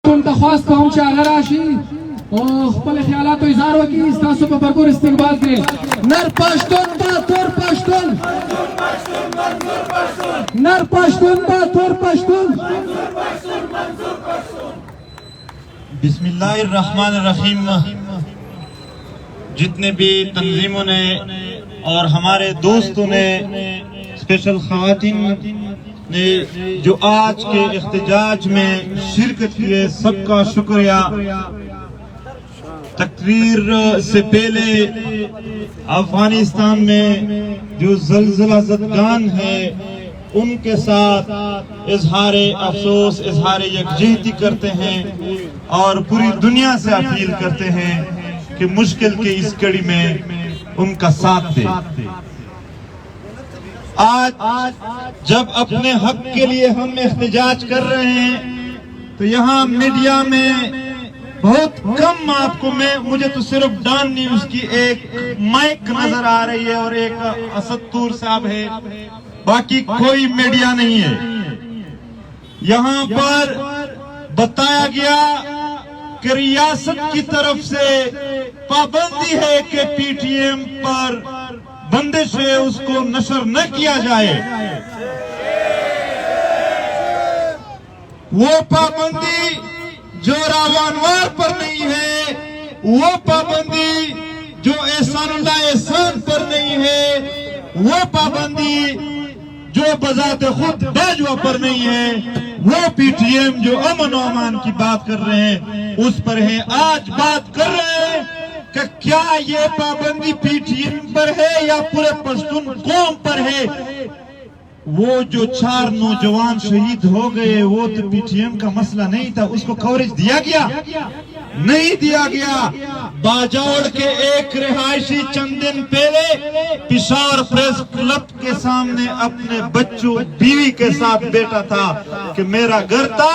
درخواست کوم چې هغه راشي او خپل خیالاتو اظهار وکړي ستاسو په بھرپور استقبال کړي نر پښتون با تور پښتون نر پښتون با تور پښتون بسم اللہ الرحمن الرحیم. جتنے بھی تنظیموں نے اور ہمارے دوستوں نے اسپیشل خواتین نے جو آج کے احتجاج میں شرکت کیے سب کا شکریہ. تقریر سے پہلے افغانستان میں جو زلزلہ زدگان ہیں ان کے ساتھ اظہار افسوس اظہار یکجہتی کرتے ہیں اور پوری دنیا سے اپیل کرتے ہیں کہ مشکل کے اس کڑی میں ان کا ساتھ دے. آج جب اپنے حق کے لیے ہم احتجاج کر رہے ہیں تو یہاں میڈیا میں بہت کم آپ کو مجھے تو صرف ڈان نیوز کی ایک مائک نظر آ رہی ہے اور ایک اسد طور صاحب ہے, باقی کوئی میڈیا نہیں ہے. یہاں پر بتایا گیا کہ ریاست کی طرف سے پابندی ہے کہ پی ٹی ایم پر بندش ہے اس کو نشر نہ کیا جائے. وہ پابندی جو راوانوار پر نہیں ہے, وہ پابندی جو احسان اللہ احسان پر نہیں ہے, وہ پابندی جو بذات خود باجوہ پر نہیں ہے, وہ پی ٹی ایم جو امن و امان کی بات کر رہے ہیں اس پر ہے. آج بات کر رہے ہیں کہ کیا یہ پابندی پی ٹی ایم پر ہے یا پورے پشتون قوم پر ہے. وہ جو 4 نوجوان شہید ہو گئے وہ تو پی ٹی ایم کا مسئلہ نہیں تھا, اس کو کوریج دیا گیا نہیں دیا گیا. باجوڑ کے ایک رہائشی چند دن پہلے پشاور پریس کلب کے سامنے اپنے بچوں بیوی کے ساتھ بیٹھا تھا کہ میرا گھر تھا,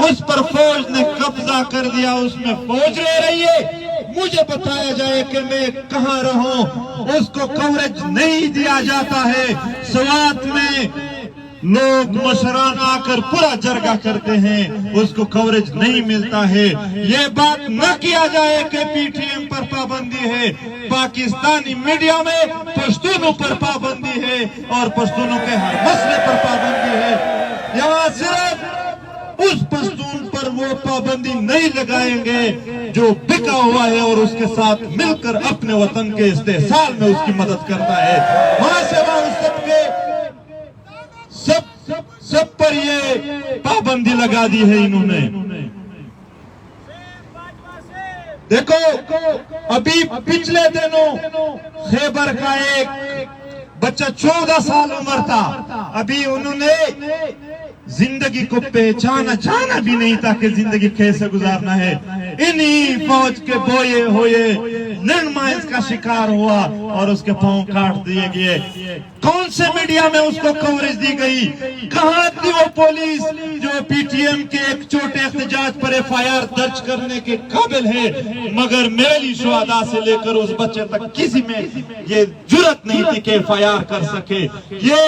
اس پر فوج نے قبضہ کر دیا, اس میں فوج رہ رہی ہے, مجھے بتایا جائے کہ میں کہاں رہوں. اس کو کوریج نہیں دیا جاتا ہے. سوات میں لوگ مشران آ کر پورا جرگہ کرتے ہیں, اس کو کوریج نہیں ملتا ہے. یہ بات نہ کیا جائے کہ پی ٹی ایم پر پابندی ہے. پاکستانی میڈیا میں پشتونوں پر پابندی ہے اور پشتونوں کے ہر مسئلے پر پابندی ہے. یہاں صرف اس پشتون پر وہ پابندی نہیں لگائیں گے جو بکا ہوا ہے اور اس کے ساتھ مل کر اپنے وطن کے استحصال میں اس کی مدد کرتا ہے. وہاں سے وہاں سب پر یہ پابندی لگا دی ہے انہوں نے. دیکھو ابھی پچھلے دنوں خیبر کا ایک بچہ 14 سال عمر تھا, ابھی انہوں نے زندگی کو پہچانا جانا بھی نہیں تھا کہ زندگی کیسے گزارنا ہے. انہی فوج کے بوئے ہوئے لینڈ مائنز کا شکار ہوا اور اس کے پاؤں کاٹ دیے گئے. کون سے میڈیا میں اس کو کوریج دی گئی؟ کہاں تھی وہ پولیس جو پی ٹی ایم کے ایک چھوٹے احتجاج پر ایف آئی آر درج کرنے کے قابل ہے؟ مگر میری شہداء سے لے کر اس بچے تک کسی میں یہ جرت نہیں تھی کہ ایف آئی آر کر سکے. یہ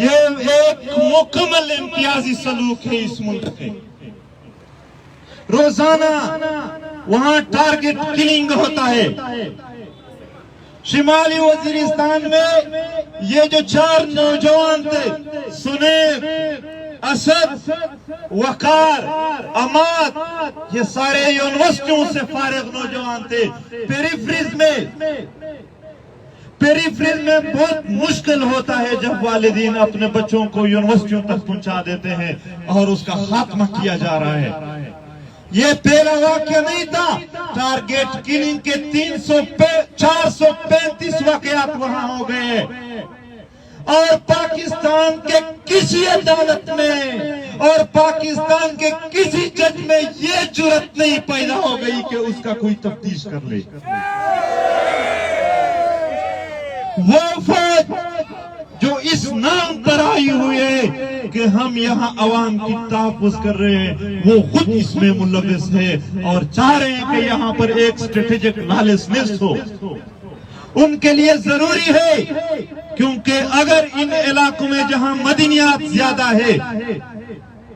ایک مکمل امتیازی سلوک ہے اس ملک کے. روزانہ وہاں ٹارگٹ کلنگ ہوتا ہے. شمالی وزیرستان میں یہ جو 4 نوجوان تھے, سنیب, اسد, وقار, اماد, یہ سارے یونیورسٹیوں سے فارغ نوجوان تھے. پیریفریز میں بہت مشکل ہوتا ہے جب والدین اپنے بچوں کو یونیورسٹیوں تک پہنچا دیتے ہیں اور اس کا خاتمہ کیا جا رہا ہے. یہ پہلا واقعہ نہیں تھا. ٹارگٹ کلنگ کے 435 واقعات وہاں ہو گئے اور پاکستان کے کسی عدالت میں اور پاکستان کے کسی جج میں یہ جرت نہیں پیدا ہو گئی کہ اس کا کوئی تفتیش کر لے. وہ فوج جو اس نام پر آئی ہوئی ہے کہ ہم یہاں عوام کی تحفظ کر رہے ہیں, وہ خود اس میں ملوث ہے اور چاہ رہے ہیں کہ یہاں پر ایک اسٹریٹجک لالسنس ہو. ان کے لیے ضروری ہے کیونکہ اگر ان علاقوں میں جہاں مدنیات زیادہ ہے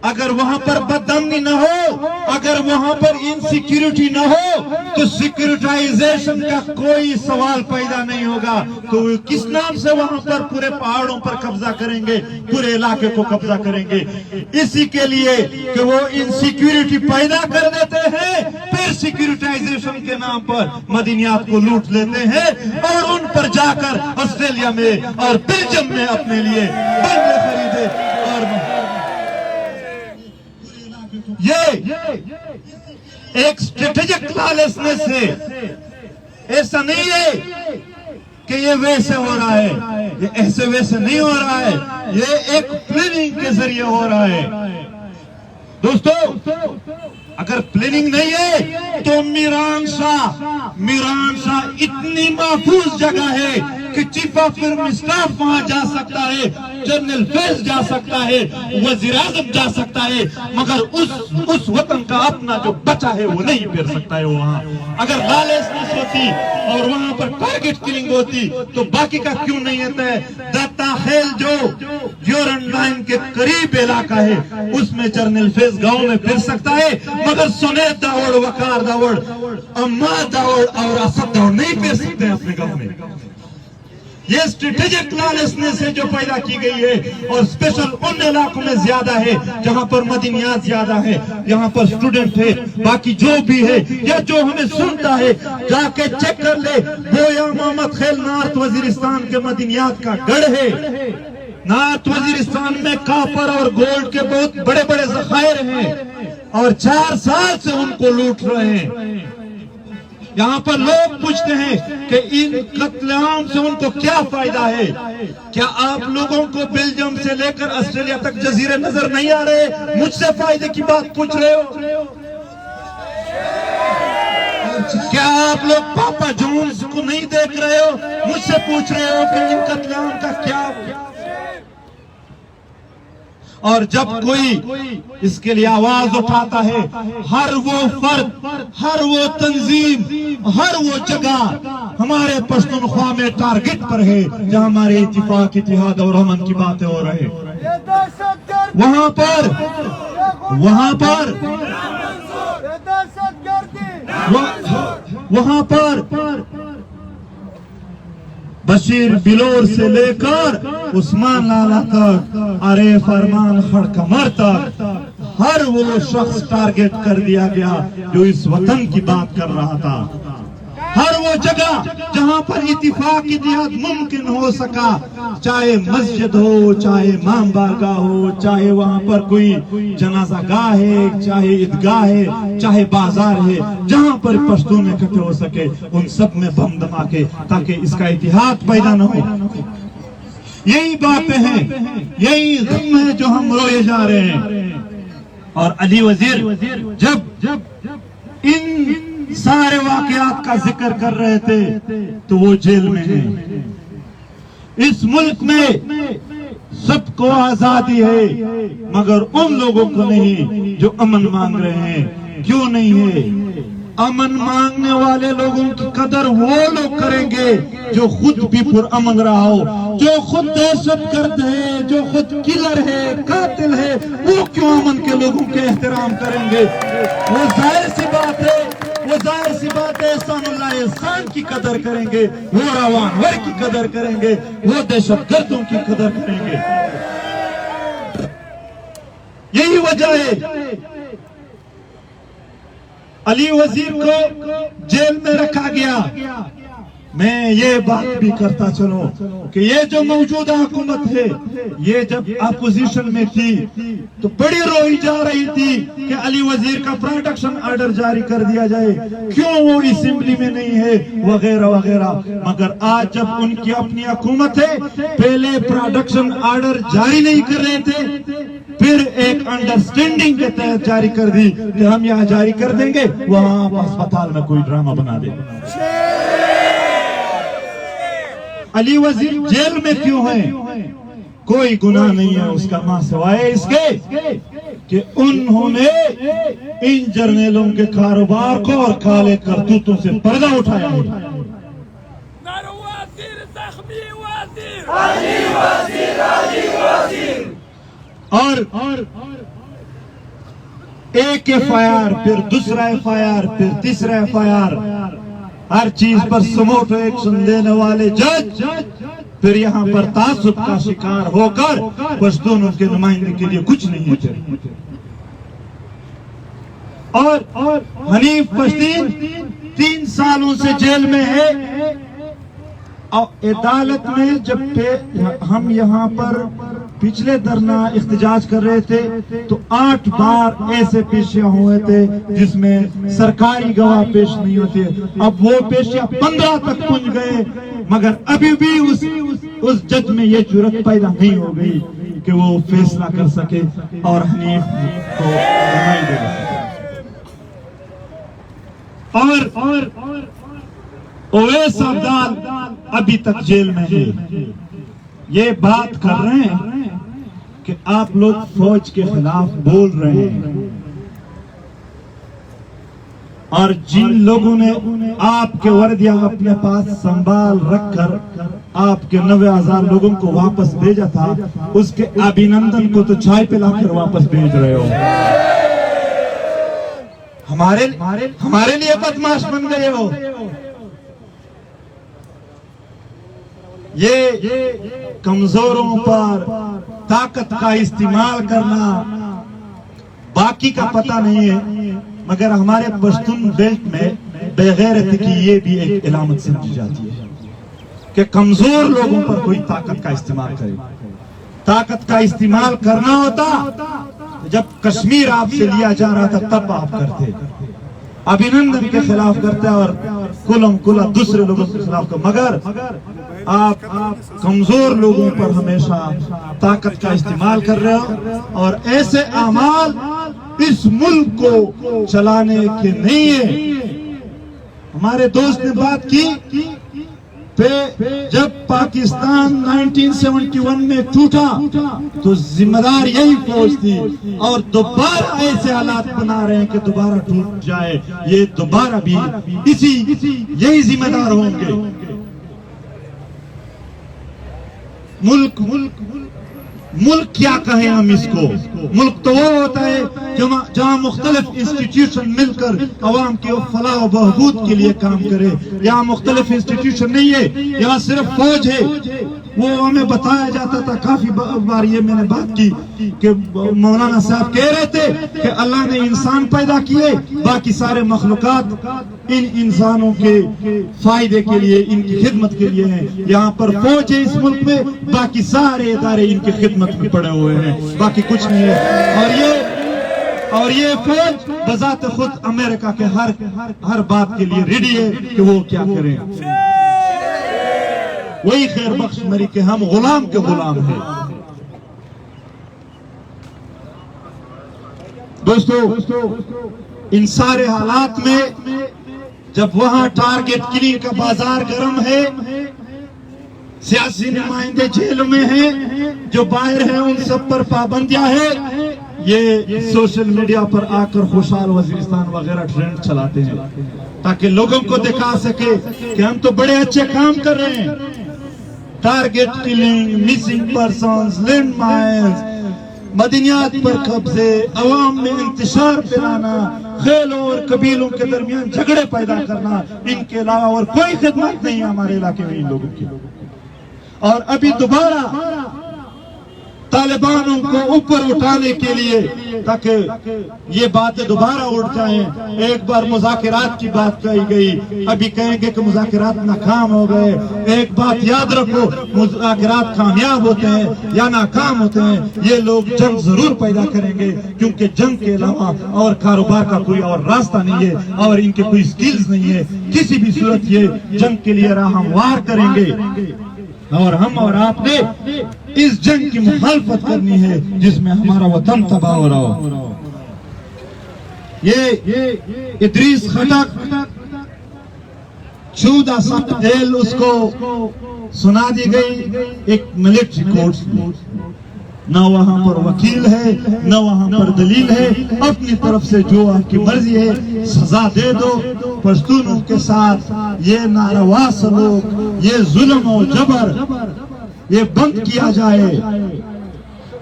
اگر وہاں پر بدامنی نہ ہو، اگر وہاں پر انسیکیورٹی نہ ہو تو سیکورٹائزیشن کا کوئی سوال پیدا نہیں ہوگا. تو وہ کس نام سے وہاں پر پورے پہاڑوں پر قبضہ کریں گے، پورے علاقے کو قبضہ کریں گے؟ اسی کے لیے کہ وہ انسیکیورٹی پیدا کر دیتے ہیں، پھر سیکورٹائزیشن کے نام پر مدنیات کو لوٹ لیتے ہیں اور ان پر جا کر آسٹریلیا میں اور بیلجیم میں اپنے لیے بنگلے خریدے. اور یہ ایک اسٹریٹجک لالسنس ہے. ایسا نہیں ہے کہ یہ ویسے ہو رہا ہے، یہ ایسے ویسے نہیں ہو رہا ہے، یہ ایک پلاننگ کے ذریعے ہو رہا ہے. دوستو، اگر پلاننگ نہیں ہے تو میران شاہ اتنی محفوظ جگہ ہے کہ چیف آف اسٹاف وہاں جا سکتا ہے، جنرل فیض جا سکتا ہے، وزیر اعظم جا سکتا ہے، مگر اس وطن کا اپنا جو بچہ ہے وہ نہیں پھر سکتا ہے وہاں. اگر لالسنس ہوتی اور وہاں پر ٹارگٹ کلنگ ہوتی تو باقی کا کیوں نہیں ہوتا ہے؟ دتا خیل جو ڈیورنڈ لائن کے قریب علاقہ ہے اس میں جنرل فیض گاؤں میں پھر سکتا ہے، مگر سنید داوڑ، وقار داوڑ، اماد داوڑ اور اسد داوڑ نہیں پھر سکتے اپنے گاؤں میں. یہ اسٹریٹجک لالسنس ہے جو پیدا کی گئی ہے، اور اسپیشل ان علاقوں میں زیادہ ہے جہاں پر مدنیات زیادہ ہے، یہاں پر اسٹوڈنٹ ہے، باقی جو بھی ہے یا جو ہمیں سنتا ہے جا کے چیک کر لے. بویا محمد خیل نارتھ وزیرستان کے مدنیات کا گڑھ ہے. نارتھ وزیرستان میں کاپر اور گولڈ کے بہت بڑے بڑے ذخائر ہیں اور 4 سال سے ان کو لوٹ رہے ہیں. یہاں پر لوگ پوچھتے ہیں کہ ان قتل عام سے ان کو کیا فائدہ ہے؟ کیا آپ لوگوں کو بیلجیم سے لے کر آسٹریلیا تک جزیرے نظر نہیں آ رہے؟ مجھ سے فائدے کی بات پوچھ رہے ہو؟ کیا آپ لوگ پاپا جونز کو نہیں دیکھ رہے ہو؟ مجھ سے پوچھ رہے ہو کہ ان قتل عام کا کیا؟ اور جب کوئی اس کے لیے آواز اٹھاتا ہے، ہر وہ فرد، ہر وہ تنظیم، ہر وہ جگہ ہمارے پشتونخوا میں ٹارگٹ پر ہے جہاں ہمارے اتفاق، اتحاد اور امن کی باتیں ہو رہے ہیں، وہاں پر بشیر بلور سے لے کر عثمان لالا تک، عارف ارمان خڑکمر تک ہر وہ شخص ٹارگٹ کر دیا گیا جو اس وطن کی بات کر رہا تھا. ہر وہ جگہ جہاں پر اتفاق، اتحاد ممکن ہو سکا، چاہے مسجد ہو، چاہے امام بارگاہ ہو، چاہے وہاں پر کوئی جنازہ گاہ ہے، چاہے عیدگاہ ہے، چاہے بازار ہے، جہاں پر پشتون اکٹھے ہو سکے ان سب میں بم دھماکے تاکہ اس کا اتحاد پیدا نہ ہو. یہی باتیں ہیں، یہی غم ہے جو ہم روئے جا رہے ہیں. اور علی وزیر جب ان سارے واقعات کا ذکر کر رہے تھے تو وہ جیل میں ہیں. اس ملک میں سب کو آزادی ہے مگر ان لوگوں کو نہیں جو امن مانگ رہے ہیں. کیوں نہیں ہے؟ امن مانگنے والے لوگوں کی قدر وہ لوگ کریں گے جو خود بھی پر امن رہا ہو، جو خود دہشت گرد ہے، جو خود کلر ہے، قاتل ہے، وہ کیوں امن کے لوگوں کے احترام کریں گے؟ وہ ظاہر سی بات ہے احسان اللہ احسان کی قدر کریں گے، وہ راوانور کی قدر کریں گے، وہ دہشت گردوں کی قدر کریں گے. یہی وجہ ہے علی وزیر کو جیل میں رکھا گیا. میں یہ بات بھی کرتا چلوں کہ یہ جو موجودہ حکومت ہے یہ جب اپوزیشن میں تھی تو بڑی روئی جا رہی تھی کہ علی وزیر کا پروٹیکشن آرڈر جاری کر دیا جائے، کیوں وہ اسمبلی میں نہیں ہے وغیرہ وغیرہ. مگر آج جب ان کی اپنی حکومت ہے، پہلے پروٹیکشن آرڈر جاری نہیں کر رہے تھے، پھر ایک انڈرسٹینڈنگ کے تحت جاری کر دی کہ ہم یہاں جاری کر دیں گے، وہاں اسپتال میں کوئی ڈرامہ بنا دیں. علی وزیر جیل میں کیوں ہیں؟ کوئی گناہ نہیں ہے اس کا ماں سوائے اس کے کہ انہوں نے ان جرنیلوں کے کاروبار کو اور کالے کرتوتوں سے پردہ اٹھایا ہے. اور ایک FIR پھر دوسرا FIR پھر تیسرا FIR، ہر چیز پر سموٹو ایکشن لینے والے جج پھر یہاں پر تعصب کا شکار ہو کر پشتون کے نمائندے کے لیے کچھ نہیں ہوتے. اور حنیف پشتین 3 سالوں سے جیل میں ہے. اور عدالت میں جب ہم یہاں پر پچھلے دھرنا احتجاج کر رہے تھے تو 8 بار ایسے پیشیاں ہوئے تھے جس میں سرکاری گواہ پیش نہیں ہوتے. اب وہ پیشیاں 15 تک پہنچ گئے، مگر ابھی بھی اس جج میں یہ جرات پیدا نہیں ہو گئی کہ وہ فیصلہ کر سکے اور حنیف کو نمائندگی دے سکے. اور اویس عبدال ابھی تک جیل میں ہے. یہ بات کر رہے ہیں کہ آپ لوگ فوج کے خلاف بول رہے ہیں، اور جن لوگوں نے آپ کے وردیاں اپنے پاس سنبھال رکھ کر آپ کے 90,000 لوگوں کو واپس بھیجا تھا، اس کے ابھینندن کو تو چائے پلا کر واپس بھیج رہے ہو. ہمارے لیے بدماش بن گئے ہو. یہ کمزوروں پر طاقت کا استعمال کرنا باقی کا پتہ نہیں ہے، مگر ہمارے پشتون بیلٹ میں بے غیرتی کی یہ بھی ایک علامت سمجھی جاتی ہے کہ کمزور لوگوں پر کوئی طاقت کا استعمال کرے. طاقت کا استعمال کرنا ہوتا جب کشمیر آپ سے لیا جا رہا تھا تب آپ کرتے، ابھینندن کے خلاف کرتے اور کلم کلا دوسرے لوگوں کے خلاف کرتے. مگر آپ کمزور لوگوں پر ہمیشہ طاقت کا استعمال کر رہے ہو، اور ایسے اعمال اس ملک کو چلانے کے نہیں ہیں. ہمارے دوست نے بات کی جب پاکستان 1971 میں ٹوٹا تو ذمہ دار یہی فوج تھی، اور دوبارہ ایسے حالات بنا رہے ہیں کہ دوبارہ ٹوٹ جائے. یہ دوبارہ بھی یہی ذمہ دار ہوں گے. ملک کیا کہیں ہم اس کو؟ ملک تو وہ ہوتا ہے جہاں مختلف انسٹیٹیوشن مل کر عوام کی فلاح و بہبود کے لیے کام کرے. یہاں مختلف انسٹیٹیوشن نہیں ہے، یہاں صرف فوج ہے. وہ ہمیں بتایا جاتا تھا کافی بار، یہ میں نے بات کی کہ مولانا صاحب کہہ رہے تھے کہ اللہ نے انسان پیدا کیے، باقی سارے مخلوقات ان انسانوں کے فائدے کے لیے، ان کی خدمت کے لیے ہیں. یہاں پر فوج ہے اس ملک میں، باقی سارے ادارے ان کی خدمت میں پڑے ہوئے ہیں، باقی کچھ نہیں ہے. اور یہ فوج بذات خود امریکہ کے ہر بات کے لیے ریڈی ہے کہ وہ کیا کریں. وہی خیر بخش مری کہ ہم غلام کے غلام ہیں. دوستو، ان سارے حالات میں جب وہاں ٹارگٹ کلنگ کا بازار گرم ہے، سیاسی نمائندے جیل میں ہیں، جو باہر ہیں ان سب پر پابندیاں ہیں، یہ سوشل میڈیا پر آ کر خوشحال وزیرستان وغیرہ ٹرینڈ چلاتے ہیں تاکہ لوگوں کو دکھا سکے کہ ہم تو بڑے اچھے کام کر رہے ہیں. Target killing, missing persons, land mines, مدنیات پر قبضے، عوام میں انتشار پھیلانا، خیلوں اور قبیلوں کے درمیان جھگڑے پیدا کرنا، ان کے علاوہ اور کوئی خدمت نہیں ہے ہمارے علاقے میں ان لوگوں کی. اور ابھی دوبارہ طالبانوں کو اوپر اٹھانے کے لیے تاکہ یہ باتیں دوبارہ اٹھ جائیں. ایک بار مذاکرات کی بات کہی گئی، ابھی کہیں گے کہ مذاکرات ناکام ہو گئے. ایک بات یاد رکھو، مذاکرات کامیاب ہوتے ہیں یا ناکام ہوتے ہیں، یہ لوگ جنگ ضرور پیدا کریں گے، کیونکہ جنگ کے علاوہ اور کاروبار کا کوئی اور راستہ نہیں ہے، اور ان کے کوئی سکلز نہیں ہے. کسی بھی صورت یہ جنگ کے لیے راہ ہموار کریں گے، اور ہم اور آپ نے اس جنگ کی مخالفت کرنی ہے جس میں ہمارا وطن تباہ ہو رہا ہو. یہ ادریس خٹک 14 اپریل اس کو سنا دی گئی ایک ملٹری کورٹس میں. نہ وہاں پر وکیل ہے، نہ وہاں پر دلیل ہے. اپنی طرف سے جو آپ کی مرضی ہے سزا دے دو. پشتونوں کے ساتھ یہ ناروا سلوک، یہ ظلم و جبر، یہ بند کیا جائے.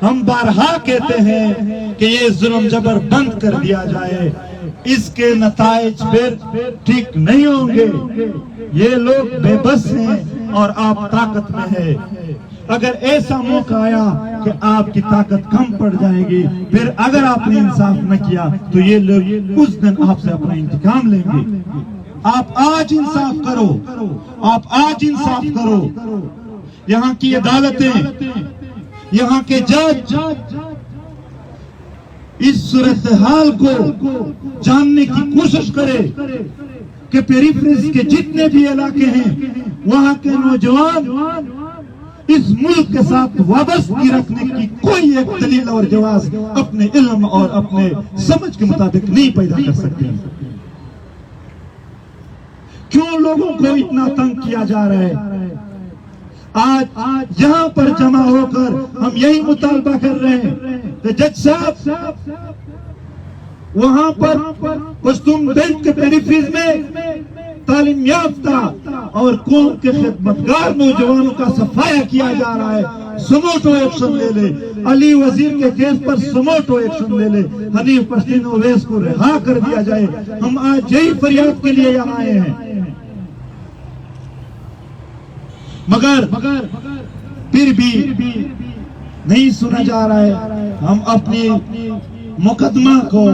ہم بارہا کہتے ہیں کہ یہ ظلم جبر بند کر دیا جائے، اس کے نتائج پھر ٹھیک نہیں ہوں گے۔ یہ لوگ بے بس ہیں اور آپ طاقت میں ہیں۔ اگر ایسا موقع آیا کہ آپ کی طاقت کم پڑ جائے گی، پھر اگر آپ نے انصاف نہ کیا تو یہ لوگ اس دن آپ سے اپنا انتقام لیں گے۔ آپ آج انصاف کرو، آپ آج انصاف کرو۔ یہاں کی عدالتیں، یہاں کے جج اس صورتحال کو جاننے کی کوشش کرے کہ پیریفریز کے جتنے بھی علاقے ہیں وہاں کے نوجوان اس ملک کے ساتھ وابستگی رکھنے کی کوئی ایک دلیل اور جواز اپنے علم اور اپنے سمجھ کے مطابق نہیں پیدا کر سکتے۔ کیوں لوگوں کو اتنا تنگ کیا جا رہا ہے؟ آج یہاں پر جمع ہو کر ہم یہی مطالبہ کر رہے ہیں کہ جج صاحب وہاں پر پشتون بیلٹ کے پیریفریز میں تعلیم یافتہ اور قوم کے خدمتگار نوجوانوں کا صفایا کیا جا رہا ہے، سموٹو ایکشن لے لے۔ علی وزیر کے کیس پر سموٹو ایکشن لے لے، حنیف پشتین اویس کو رہا کر دیا جائے۔ ہم آج یہی فریاد کے لیے یہاں آئے ہیں، مگر پھر بھی نہیں سنا جا رہا ہے۔ ہم اپنی مقدمہ کو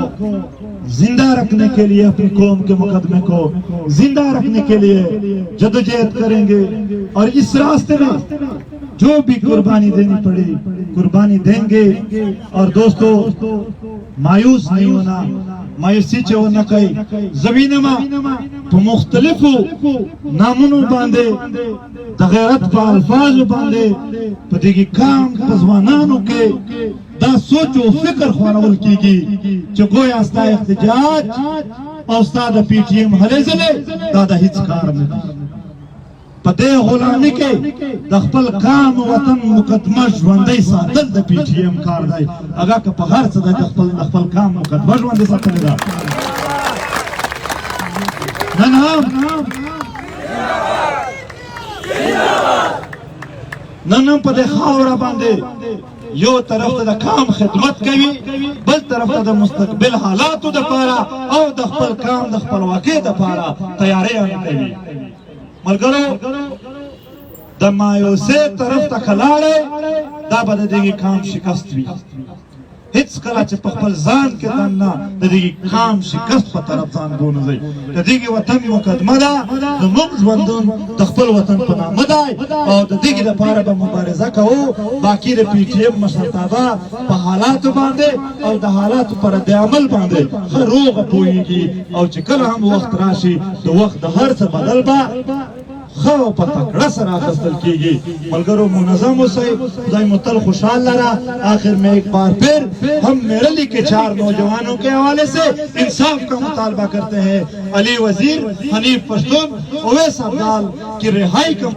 زندہ رکھنے کے لیے، اپنی قوم کے مقدمے کو زندہ رکھنے کے لیے جدوجہد کریں گے، اور اس راستے میں جو بھی قربانی دینی پڑے قربانی دیں گے۔ اور دوستو، مایوس نہیں ہونا، مایوسی چاہو نہ کئی زمینما تو مختلف نامنو باندے تغیرت پا الفاظ باندے پتیگی کام پزوانانو کے دا سوچ و فکر خوانول کی گی چو گویا استا احتجاج اور استاد پی ٹی ایم حلے زلے دادا ہیچ کار میں پتے غلامی کے دخپل کام وطن مقدمہ جواندی ساتل دا پی ٹی ایم کار دائی اگا کہ پہر صدا دخپل کام مقدمہ جواندی ساتل دا ننم پتے خاورہ باندے یو طرف دا کام خدمت کوي، بل طرف دا مستقبل حالاتو دا پارا او دا خپل کام دا خپل واقع دا پارا تیاری آنے کوي۔ ملگرو، دا مایوسے طرف تا کھلاڑے دا با دا دیگی کام شکست بھی ہیچ کلا چھ پخپل زان کے دننا دا دیگی کام شکست پا طرف زان دون زی دا دیگی وطن مقدمہ دا دا مغز وندن دا خپل وطن پنا مدائی اور دا دیگی دا پارا با مبارزہ کہو باقی دا پی ٹی ایم مشرطابہ پا حالاتو باندے اور دا حالاتو پر دے عمل باندے خروغ پوئی گی اور چکل ہم وقت راشی دا وقت دا ہر سے بدل با خواہ پا تکڑا سر آخستل کی گی۔ ملگرو منظم ہو سئی خدای متل خوشحال لرا۔ آخر میں ایک بار پھر ہم میرلی کے 4 نوجوانوں کے حوالے سے انصاف کا مطالبہ کرتے ہیں۔ علی وزیر، حنیف پشتون، اویس عبدال کی رہائی کا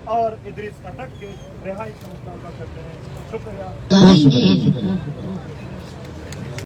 اور ادریس کٹک کی رہائی کا مطالبہ کرتے ہیں۔ شکریہ۔